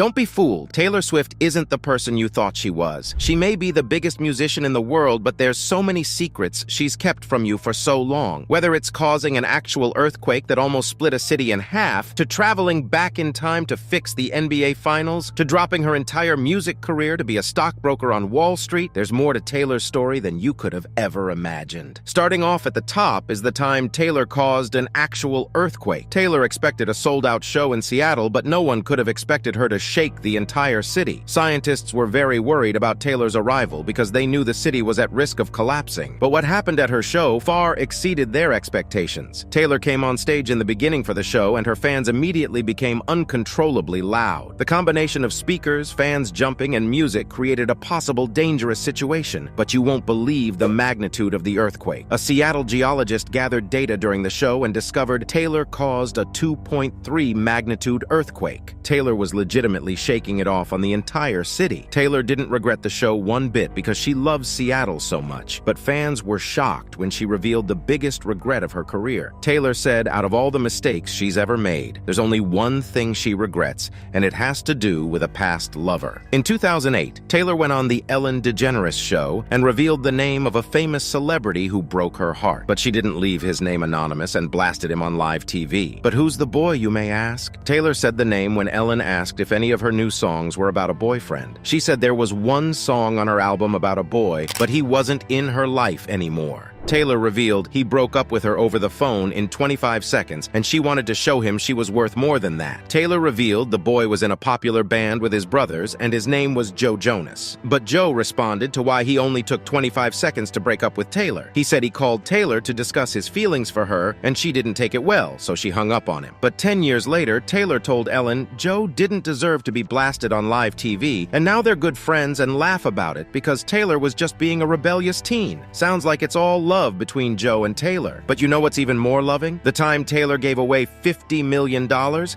Don't be fooled. Taylor Swift isn't the person you thought she was. She may be the biggest musician in the world, but there's so many secrets she's kept from you for so long. Whether it's causing an actual earthquake that almost split a city in half, to traveling back in time to fix the NBA Finals, to dropping her entire music career to be a stockbroker on Wall Street, there's more to Taylor's story than you could have ever imagined. Starting off at the top is the time Taylor caused an actual earthquake. Taylor expected a sold-out show in Seattle, but no one could have expected her to shake the entire city. Scientists were very worried about Taylor's arrival because they knew the city was at risk of collapsing. But what happened at her show far exceeded their expectations. Taylor came on stage in the beginning for the show, and her fans immediately became uncontrollably loud. The combination of speakers, fans jumping, and music created a possible dangerous situation, but you won't believe the magnitude of the earthquake. A Seattle geologist gathered data during the show and discovered Taylor caused a 2.3 magnitude earthquake. Taylor was legitimately shaking it off on the entire city. Taylor didn't regret the show one bit because she loves Seattle so much, but fans were shocked when she revealed the biggest regret of her career. Taylor said out of all the mistakes she's ever made, there's only one thing she regrets, and it has to do with a past lover. In 2008, Taylor went on the Ellen DeGeneres show and revealed the name of a famous celebrity who broke her heart. But she didn't leave his name anonymous and blasted him on live TV. But who's the boy, you may ask? Taylor said the name when Ellen asked if any of her new songs were about a boyfriend. She said there was one song on her album about a boy, but he wasn't in her life anymore. Taylor revealed he broke up with her over the phone in 25 seconds, and she wanted to show him she was worth more than that. Taylor revealed the boy was in a popular band with his brothers, and his name was Joe Jonas. But Joe responded to why he only took 25 seconds to break up with Taylor. He said he called Taylor to discuss his feelings for her, and she didn't take it well, so she hung up on him. But 10 years later, Taylor told Ellen Joe didn't deserve to be blasted on live TV, and now they're good friends and laugh about it because Taylor was just being a rebellious teen. Sounds like it's all love between Joe and Taylor. But you know what's even more loving? The time Taylor gave away $50 million.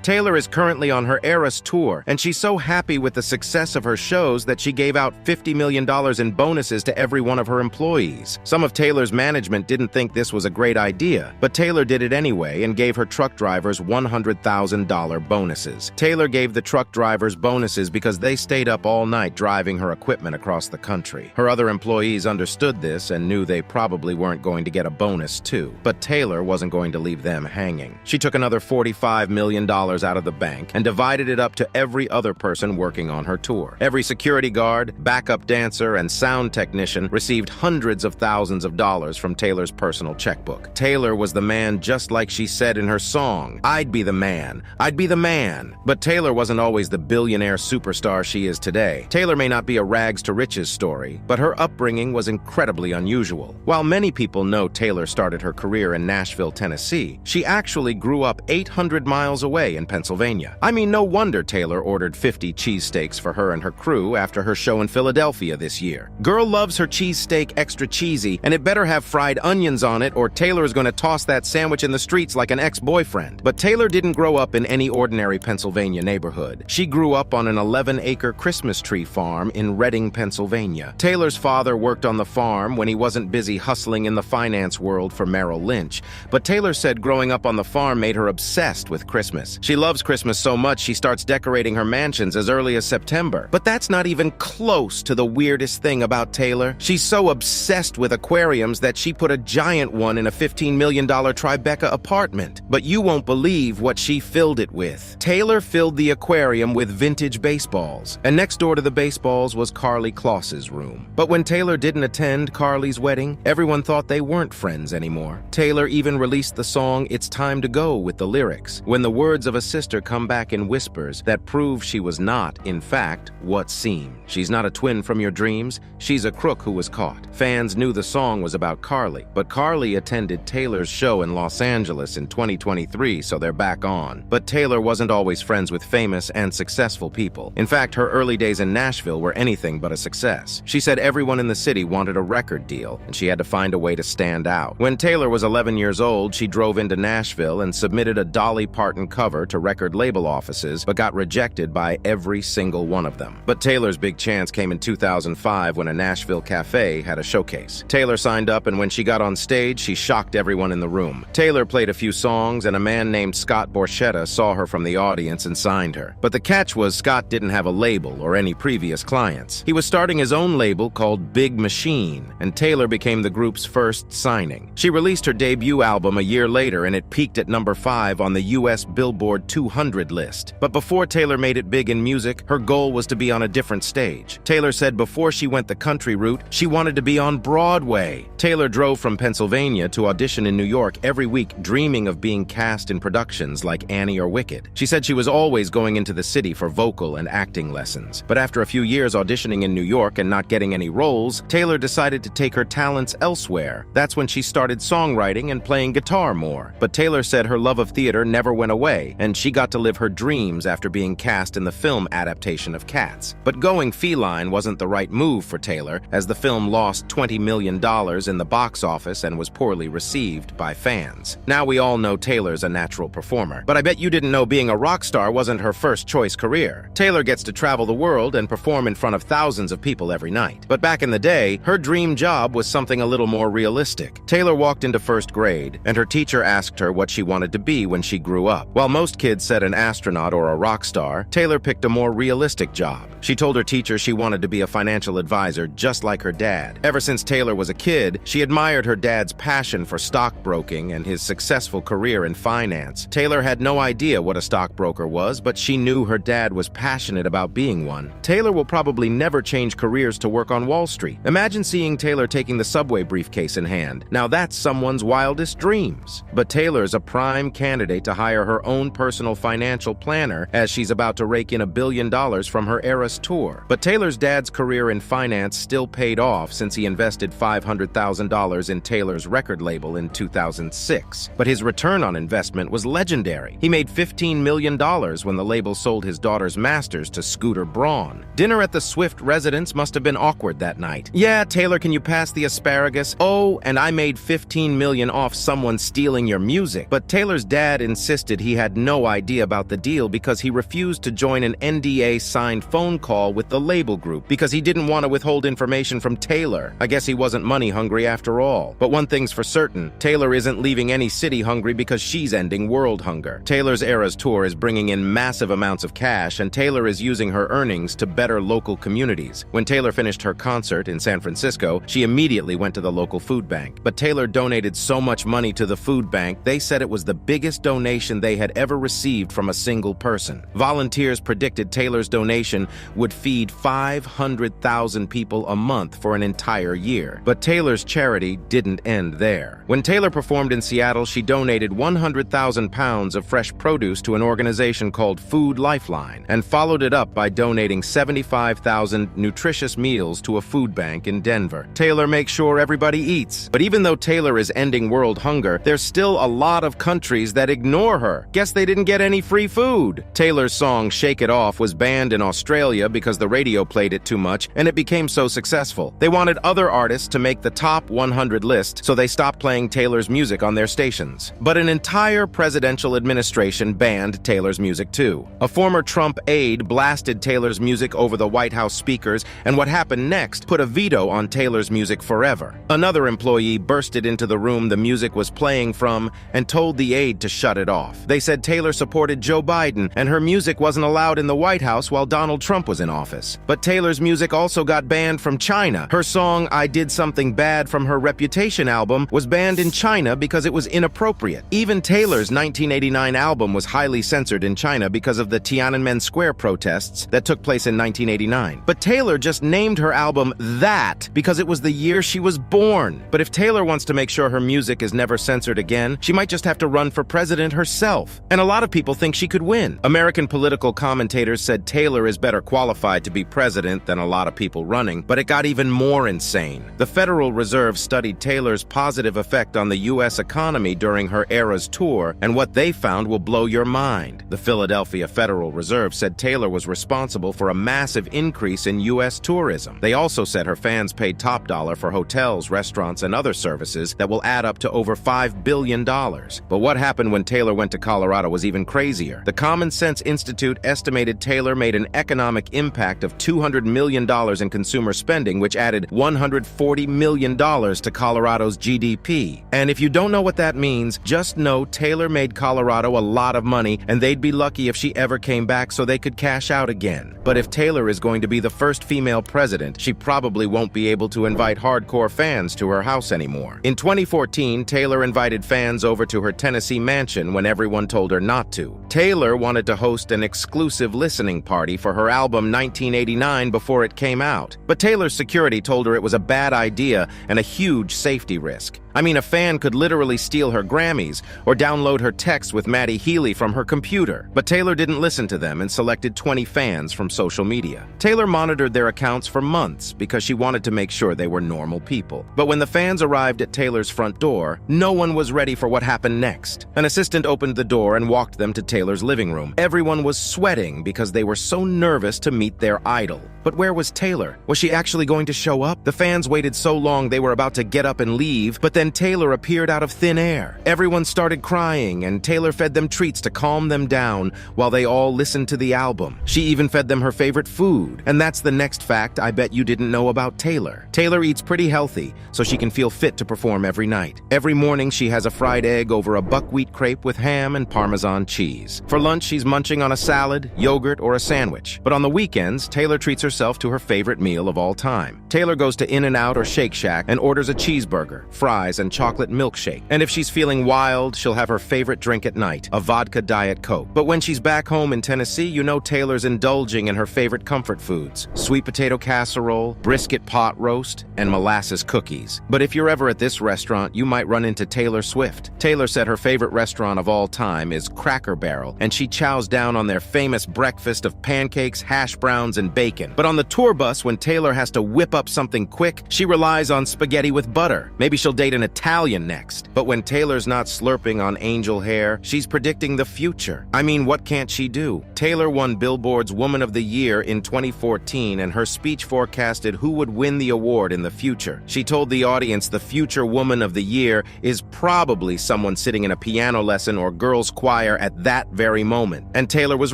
Taylor is currently on her Eras tour, and she's so happy with the success of her shows that she gave out $50 million in bonuses to every one of her employees. Some of Taylor's management didn't think this was a great idea, but Taylor did it anyway and gave her truck drivers $100,000 bonuses. Taylor gave the truck drivers bonuses because they stayed up all night driving her equipment across the country. Her other employees understood this and knew they probably weren't going to get a bonus too. But Taylor wasn't going to leave them hanging. She took another $45 million out of the bank and divided it up to every other person working on her tour. Every security guard, backup dancer, and sound technician received hundreds of thousands of dollars from Taylor's personal checkbook. Taylor was the man just like she said in her song, "I'd be the man, I'd be the man." But Taylor wasn't always the billionaire superstar she is today. Taylor may not be a rags to riches story, but her upbringing was incredibly unusual. While many people know Taylor started her career in Nashville, Tennessee, she actually grew up 800 miles away in Pennsylvania. I mean, no wonder Taylor ordered 50 cheesesteaks for her and her crew after her show in Philadelphia this year. Girl loves her cheesesteak extra cheesy, and it better have fried onions on it or Taylor is going to toss that sandwich in the streets like an ex-boyfriend. But Taylor didn't grow up in any ordinary Pennsylvania neighborhood. She grew up on an 11-acre Christmas tree farm in Reading, Pennsylvania. Taylor's father worked on the farm when he wasn't busy hustling in the finance world for Merrill Lynch, but Taylor said growing up on the farm made her obsessed with Christmas. She loves Christmas so much she starts decorating her mansions as early as September. But that's not even close to the weirdest thing about Taylor. She's so obsessed with aquariums that she put a giant one in a $15 million Tribeca apartment. But you won't believe what she filled it with. Taylor filled the aquarium with vintage baseballs, and next door to the baseballs was Carly Kloss's room. But when Taylor didn't attend Carly's wedding, everyone thought they weren't friends anymore. Taylor even released the song "It's Time to Go" with the lyrics, when the words of a sister come back in whispers that prove she was not, in fact, what seemed. She's not a twin from your dreams, she's a crook who was caught. Fans knew the song was about Carly, but Carly attended Taylor's show in Los Angeles in 2023, so they're back on. But Taylor wasn't always friends with famous and successful people. In fact, her early days in Nashville were anything but a success. She said everyone in the city wanted a record deal, and she had to find a way to stand out. When Taylor was 11 years old, she drove into Nashville and submitted a Dolly Parton cover to record label offices, but got rejected by every single one of them. But Taylor's big chance came in 2005 when a Nashville cafe had a showcase. Taylor signed up, and when she got on stage, she shocked everyone in the room. Taylor played a few songs, and a man named Scott Borchetta saw her from the audience and signed her. But the catch was Scott didn't have a label or any previous clients. He was starting his own label called Big Machine, and Taylor became the group's first signing. She released her debut album a year later, and it peaked at number 5 on the US Billboard 200 list. But before Taylor made it big in music, her goal was to be on a different stage. Taylor said before she went the country route, she wanted to be on Broadway. Taylor drove from Pennsylvania to audition in New York every week, dreaming of being cast in productions like Annie or Wicked. She said she was always going into the city for vocal and acting lessons. But after a few years auditioning in New York and not getting any roles, Taylor decided to take her talents elsewhere. That's when she started songwriting and playing guitar more. But Taylor said her love of theater never went away, and she got to live her dreams after being cast in the film adaptation of Cats. But going feline wasn't the right move for Taylor, as the film lost $20 million in the box office and was poorly received by fans. Now we all know Taylor's a natural performer, but I bet you didn't know being a rock star wasn't her first choice career. Taylor gets to travel the world and perform in front of thousands of people every night. But back in the day, her dream job was something a little more realistic. Taylor walked into first grade, and her teacher asked her what she wanted to be when she grew up. While most kids said an astronaut or a rock star, Taylor picked a more realistic job. She told her teacher she wanted to be a financial advisor just like her dad. Ever since Taylor was a kid, she admired her dad's passion for stockbroking and his successful career in finance. Taylor had no idea what a stockbroker was, but she knew her dad was passionate about being one. Taylor will probably never change careers to work on Wall Street. Imagine seeing Taylor taking the subway briefcase in hand. Now that's someone's wildest dreams. But Taylor's a prime candidate to hire her own personal financial planner, as she's about to rake in $1 billion from her Eras tour. But Taylor's dad's career in finance still paid off, since he invested $500,000 in Taylor's record label in 2006. But his return on investment was legendary. He made $15 million when the label sold his daughter's masters to Scooter Braun. Dinner at the Swift residence must have been awkward that night. Yeah, Taylor, can you pass the asparagus? Oh, and I made $15 million off someone stealing your music. But Taylor's dad insisted he had no idea about the deal because he refused to join an NDA-signed phone call with the label group because he didn't want to withhold information from Taylor. I guess he wasn't money hungry after all. But one thing's for certain, Taylor isn't leaving any city hungry because she's ending world hunger. Taylor's Eras tour is bringing in massive amounts of cash, and Taylor is using her earnings to better local communities. When Taylor finished her concert in San Francisco, she immediately went to the local food bank. But Taylor donated so much money to the food bank, they said it was the biggest donation they had ever received from a single person. Volunteers predicted Taylor's donation would feed 500,000 people a month for an entire year. But Taylor's charity didn't end there. When Taylor performed in Seattle, she donated 100,000 pounds of fresh produce to an organization called Food Lifeline, and followed it up by donating 75,000 nutritious meals to a food bank in Denver. Taylor makes sure everybody eats. But even though Taylor is ending world hunger, there's still a lot of countries that ignore her. Guess they didn't get any free food. Taylor's song Shake It Off was banned in Australia because the radio played it too much, and it became so successful. They wanted other artists to make the top 100 list, so they stopped playing Taylor's music on their stations. But an entire presidential administration banned Taylor's music too. A former Trump aide blasted Taylor's music over the White House speakers, and what happened next put a veto on Taylor's music forever. Another employee bursted into the room the music was playing from and told the aide to shut it off. They said Taylor supported Joe Biden, and her music wasn't allowed in the White House while Donald Trump was in office. But Taylor's music also got banned from China. Her song I Did Something Bad from her Reputation album was banned in China because it was inappropriate. Even Taylor's 1989 album was highly censored in China because of the Tiananmen Square protests that took place in 1989. But Taylor just named her album That because it was the year she was born. But if Taylor wants to make sure her music is never censored again, she might just have to run for president herself. And a lot of people think she could win. American political commentators said Taylor is better qualified to be president than a lot of people running, but it got even more insane. The Federal Reserve studied Taylor's positive effect on the U.S. economy during her Eras tour, and what they found will blow your mind. The Philadelphia Federal Reserve said Taylor was responsible for a massive increase in U.S. tourism. They also said her fans paid top dollar for hotels, restaurants, restaurants and other services that will add up to over $5 billion. But what happened when Taylor went to Colorado was even crazier. The Common Sense Institute estimated Taylor made an economic impact of $200 million in consumer spending, which added $140 million to Colorado's GDP. And if you don't know what that means, just know Taylor made Colorado a lot of money, and they'd be lucky if she ever came back so they could cash out again. But if Taylor is going to be the first female president, she probably won't be able to invite hardcore fans to her house anymore. In 2014, Taylor invited fans over to her Tennessee mansion when everyone told her not to. Taylor wanted to host an exclusive listening party for her album 1989 before it came out. But Taylor's security told her it was a bad idea and a huge safety risk. I mean, a fan could literally steal her Grammys or download her texts with Maddie Healy from her computer. But Taylor didn't listen to them and selected 20 fans from social media. Taylor monitored their accounts for months because she wanted to make sure they were normal people. But when the fans arrived at Taylor's front door, no one was ready for what happened next. An assistant opened the door and walked them to Taylor's living room. Everyone was sweating because they were so nervous to meet their idol. But where was Taylor? Was she actually going to show up? The fans waited so long they were about to get up and leave, but then Taylor appeared out of thin air. Everyone started crying, and Taylor fed them treats to calm them down while they all listened to the album. She even fed them her favorite food. And that's the next fact I bet you didn't know about Taylor. Taylor eats pretty healthy, so she can feel fit to perform every night. Every morning she has a fried egg over a buckwheat crepe with ham and Parmesan cheese. For lunch, she's munching on a salad, yogurt, or a sandwich. But on the weekends, Taylor treats herself to her favorite meal of all time. Taylor goes to In-N-Out or Shake Shack and orders a cheeseburger, fries, and chocolate milkshake. And if she's feeling wild, she'll have her favorite drink at night, a vodka Diet Coke. But when she's back home in Tennessee, you know Taylor's indulging in her favorite comfort foods: sweet potato casserole, brisket pot roast, and molasses cookies. But if you're ever at this restaurant, you might run into Taylor Swift. Taylor said her favorite restaurant of all time is Cracker Barrel, and she chows down on their famous breakfast of pancakes, hash browns, and bacon. But on the tour bus, when Taylor has to whip up something quick, she relies on spaghetti with butter. Maybe she'll date an Italian next. But when Taylor's not slurping on angel hair, she's predicting the future. I mean, what can't she do? Taylor won Billboard's Woman of the Year in 2014, and her speech forecasted who would win the award in the future. She told the audience the future Woman of the Year is probably someone sitting in a piano lesson or girls' choir at that very moment. And Taylor was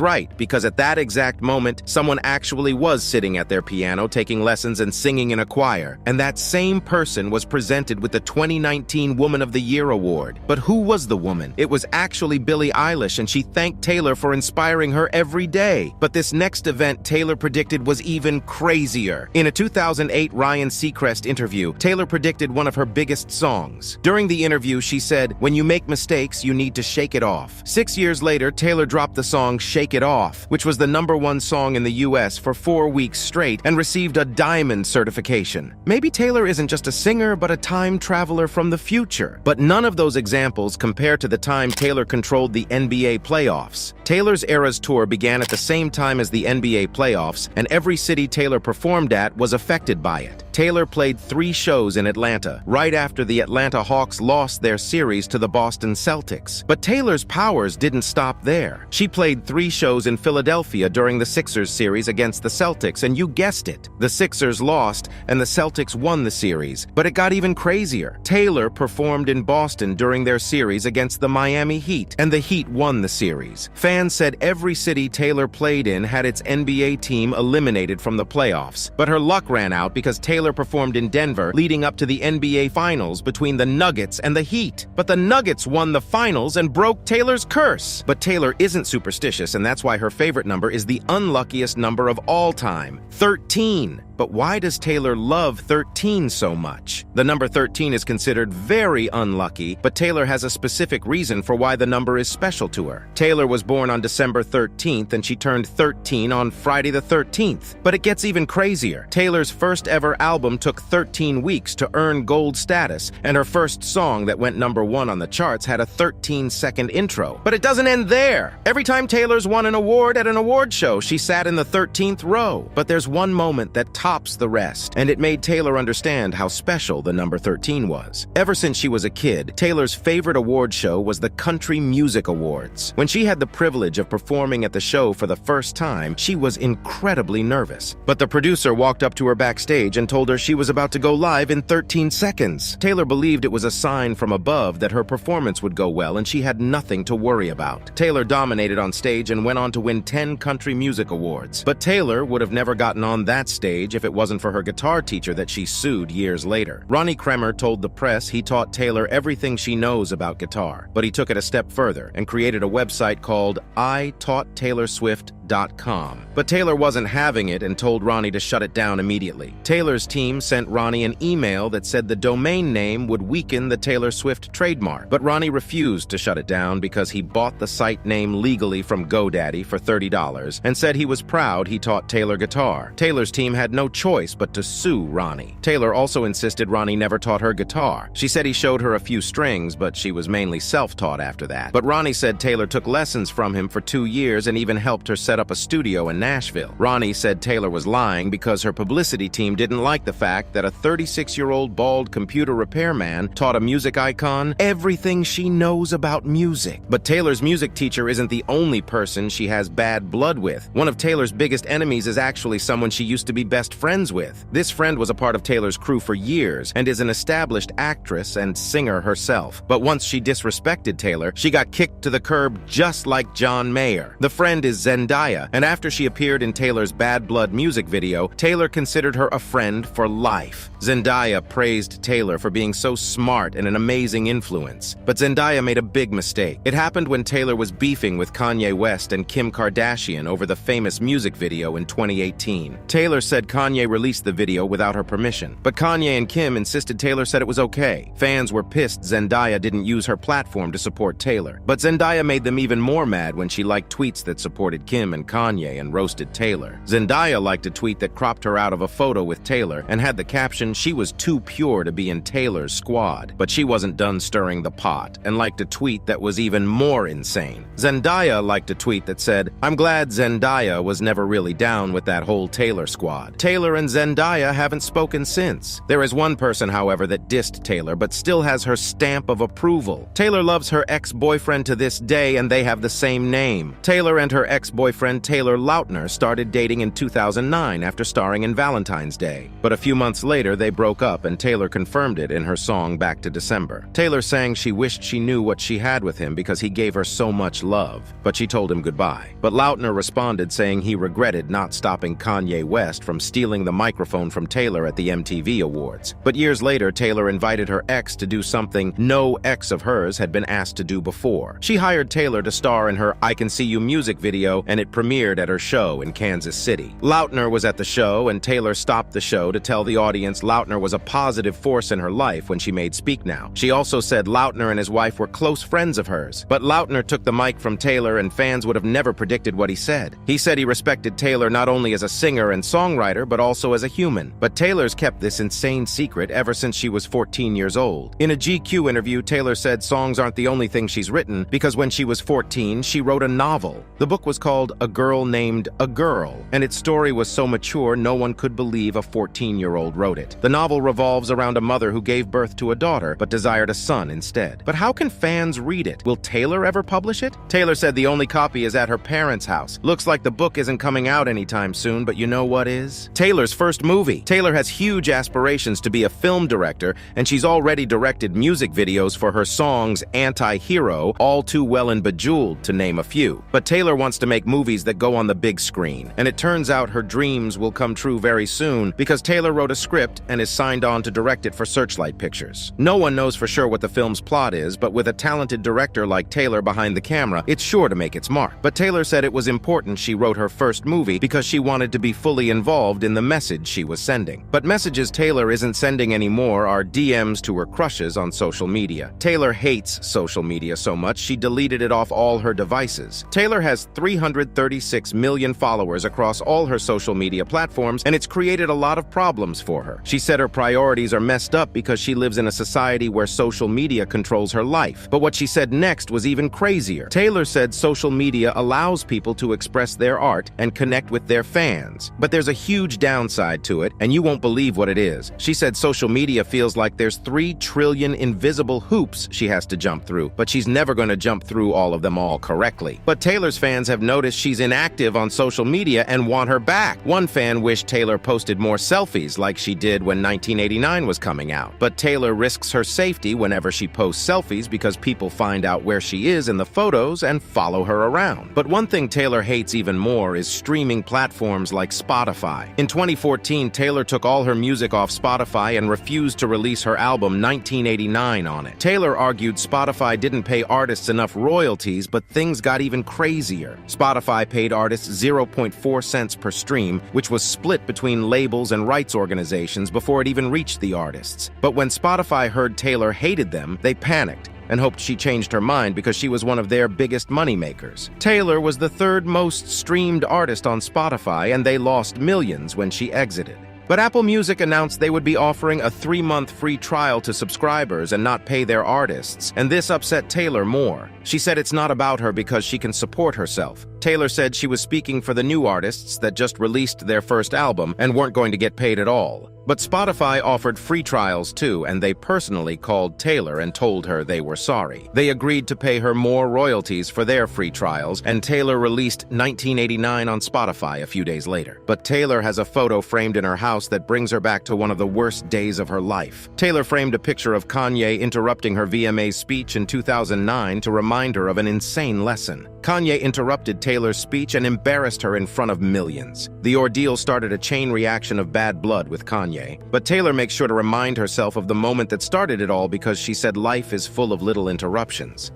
right, because at that exact moment, someone actually was sitting at their piano, taking lessons and singing in a choir. And that same person was presented with the 2019 Woman of the Year award. But who was the woman? It was actually Billie Eilish, and she thanked Taylor for inspiring her every day. But this next event Taylor predicted was even crazier. In a 2008 Ryan Seacrest interview, Taylor predicted one of her biggest songs. During the interview, she said, "When you make mistakes, you need to shake it off." 6 years later, Taylor dropped the song Shake It Off, which was the #1 song in the US for 4 weeks straight and received a diamond certification. Maybe Taylor isn't just a singer, but a time traveler from the future. But none of those examples compare to the time Taylor controlled the NBA playoffs. Taylor's Eras Tour began at the same time as the NBA playoffs, and every city Taylor performed at was affected by it. Taylor played 3 shows in Atlanta, right after the Atlanta Hawks lost their series to the Boston Celtics. But Taylor's powers didn't stop there. She played 3 shows in Philadelphia during the Sixers series against the Celtics, and you guessed it, the Sixers lost and the Celtics won the series. But it got even crazier. Taylor performed in Boston during their series against the Miami Heat, and the Heat won the series. Fans said every city Taylor played in had its NBA team eliminated from the playoffs. But her luck ran out because Taylor performed in Denver leading up to the NBA Finals between the Nuggets and the Heat. But the Nuggets won the finals and broke Taylor's curse. But Taylor isn't superstitious, and that's why her favorite number is the unluckiest number of all time, 13. But why does Taylor love 13 so much? The number 13 is considered very unlucky, but Taylor has a specific reason for why the number is special to her. Taylor was born on December 13th, and she turned 13 on Friday the 13th. But it gets even crazier. Taylor's first ever album took 13 weeks to earn gold status, and her first song that went #1 on the charts had a 13-second intro. But it doesn't end there. Every time Taylor's won an award at an award show, she sat in the 13th row. But there's one moment that tops the rest, and it made Taylor understand how special the number 13 was. Ever since she was a kid, Taylor's favorite award show was the Country Music Awards. When she had the privilege of performing at the show for the first time, she was incredibly nervous. But the producer walked up to her backstage and told told her she was about to go live in 13 seconds. Taylor believed it was a sign from above that her performance would go well and she had nothing to worry about. Taylor dominated on stage and went on to win 10 country music awards. But Taylor would have never gotten on that stage if it wasn't for her guitar teacher that she sued years later. Ronnie Kremer told the press he taught Taylor everything she knows about guitar, but he took it a step further and created a website called ITaughtTaylorSwift.com. But Taylor wasn't having it and told Ronnie to shut it down immediately. Taylor's team sent Ronnie an email that said the domain name would weaken the Taylor Swift trademark, but Ronnie refused to shut it down because he bought the site name legally from GoDaddy for $30 and said he was proud he taught Taylor guitar. Taylor's team had no choice but to sue Ronnie. Taylor also insisted Ronnie never taught her guitar. She said he showed her a few strings, but she was mainly self-taught after that. But Ronnie said Taylor took lessons from him for 2 years and even helped her set up a studio in Nashville. Ronnie said Taylor was lying because her publicity team didn't like the fact that a 36-year-old bald computer repairman taught a music icon everything she knows about music. But Taylor's music teacher isn't the only person she has bad blood with. One of Taylor's biggest enemies is actually someone she used to be best friends with. This friend was a part of Taylor's crew for years and is an established actress and singer herself. But once she disrespected Taylor, she got kicked to the curb just like John Mayer. The friend is Zendaya, and after she appeared in Taylor's Bad Blood music video, Taylor considered her a friend for life. Zendaya praised Taylor for being so smart and an amazing influence. But Zendaya made a big mistake. It happened when Taylor was beefing with Kanye West and Kim Kardashian over the famous music video in 2018. Taylor said Kanye released the video without her permission, but Kanye and Kim insisted Taylor said it was okay. Fans were pissed Zendaya didn't use her platform to support Taylor. But Zendaya made them even more mad when she liked tweets that supported Kim and Kanye and roasted Taylor. Zendaya liked a tweet that cropped her out of a photo with Taylor and had the caption, "She was too pure to be in Taylor's squad." But she wasn't done stirring the pot and liked a tweet that was even more insane. Zendaya liked a tweet that said, "I'm glad Zendaya was never really down with that whole Taylor squad." Taylor and Zendaya haven't spoken since. There is one person, however, that dissed Taylor but still has her stamp of approval. Taylor loves her ex-boyfriend to this day and they have the same name. Taylor and her ex-boyfriend Taylor Lautner started dating in 2009 after starring in Valentine's Day. But a few months later, they broke up and Taylor confirmed it in her song Back to December. Taylor sang she wished she knew what she had with him because he gave her so much love, but she told him goodbye. But Lautner responded saying he regretted not stopping Kanye West from stealing the microphone from Taylor at the MTV Awards. But years later, Taylor invited her ex to do something no ex of hers had been asked to do before. She hired Taylor to star in her I Can See You music video, and it premiered at her show in Kansas City. Lautner was at the show, and Taylor stopped the show to tell the audience Lautner was a positive force in her life when she made Speak Now. She also said Lautner and his wife were close friends of hers. But Lautner took the mic from Taylor, and fans would have never predicted what he said. He said he respected Taylor not only as a singer and songwriter, but also as a human. But Taylor's kept this insane secret ever since she was 14 years old. In a GQ interview, Taylor said songs aren't the only thing she's written, because when she was 14, she wrote a novel. The book was called A Girl Named a Girl, and its story was so mature no one could believe a 14-year-old wrote it. The novel revolves around a mother who gave birth to a daughter, but desired a son instead. But how can fans read it? Will Taylor ever publish it? Taylor said the only copy is at her parents' house. Looks like the book isn't coming out anytime soon, but you know what is? Taylor's first movie. Taylor has huge aspirations to be a film director, and she's already directed music videos for her songs Anti-Hero, All Too Well and Bejeweled, to name a few. But Taylor wants to make movies that go on the big screen, and it turns out her dreams will come true very soon because Taylor wrote a script and is signed on to direct it for Searchlight Pictures. No one knows for sure what the film's plot is, but with a talented director like Taylor behind the camera, it's sure to make its mark. But Taylor said it was important she wrote her first movie because she wanted to be fully involved in the message she was sending. But messages Taylor isn't sending anymore are DMs to her crushes on social media. Taylor hates social media so much she deleted it off all her devices. Taylor has 336 million followers across all her social media platforms, and it's created a lot of problems for her. She said her priorities are messed up because she lives in a society where social media controls her life. But what she said next was even crazier. Taylor said social media allows people to express their art and connect with their fans. But there's a huge downside to it, and you won't believe what it is. She said social media feels like there's 3 trillion invisible hoops she has to jump through, but she's never going to jump through all of them all correctly. But Taylor's fans have noticed she's inactive on social media and want her back. One fan wished Taylor posted more selfies selfies like she did when 1989 was coming out. But Taylor risks her safety whenever she posts selfies because people find out where she is in the photos and follow her around. But one thing Taylor hates even more is streaming platforms like Spotify. In 2014, Taylor took all her music off Spotify and refused to release her album 1989 on it. Taylor argued Spotify didn't pay artists enough royalties, but things got even crazier. Spotify paid artists 0.4 cents per stream, which was split between labels and rights organizations before it even reached the artists. But when Spotify heard Taylor hated them, they panicked and hoped she changed her mind because she was one of their biggest moneymakers. Taylor was the third most streamed artist on Spotify, and they lost millions when she exited. But Apple Music announced they would be offering a 3-month free trial to subscribers and not pay their artists, and this upset Taylor more. She said it's not about her because she can support herself. Taylor said she was speaking for the new artists that just released their first album and weren't going to get paid at all. But Spotify offered free trials too, and they personally called Taylor and told her they were sorry. They agreed to pay her more royalties for their free trials, and Taylor released 1989 on Spotify a few days later. But Taylor has a photo framed in her house that brings her back to one of the worst days of her life. Taylor framed a picture of Kanye interrupting her VMA speech in 2009 to remind her of an insane lesson. Kanye interrupted Taylor's speech and embarrassed her in front of millions. The ordeal started a chain reaction of bad blood with Kanye, but Taylor makes sure to remind herself of the moment that started it all because she said life is full of little interruptions.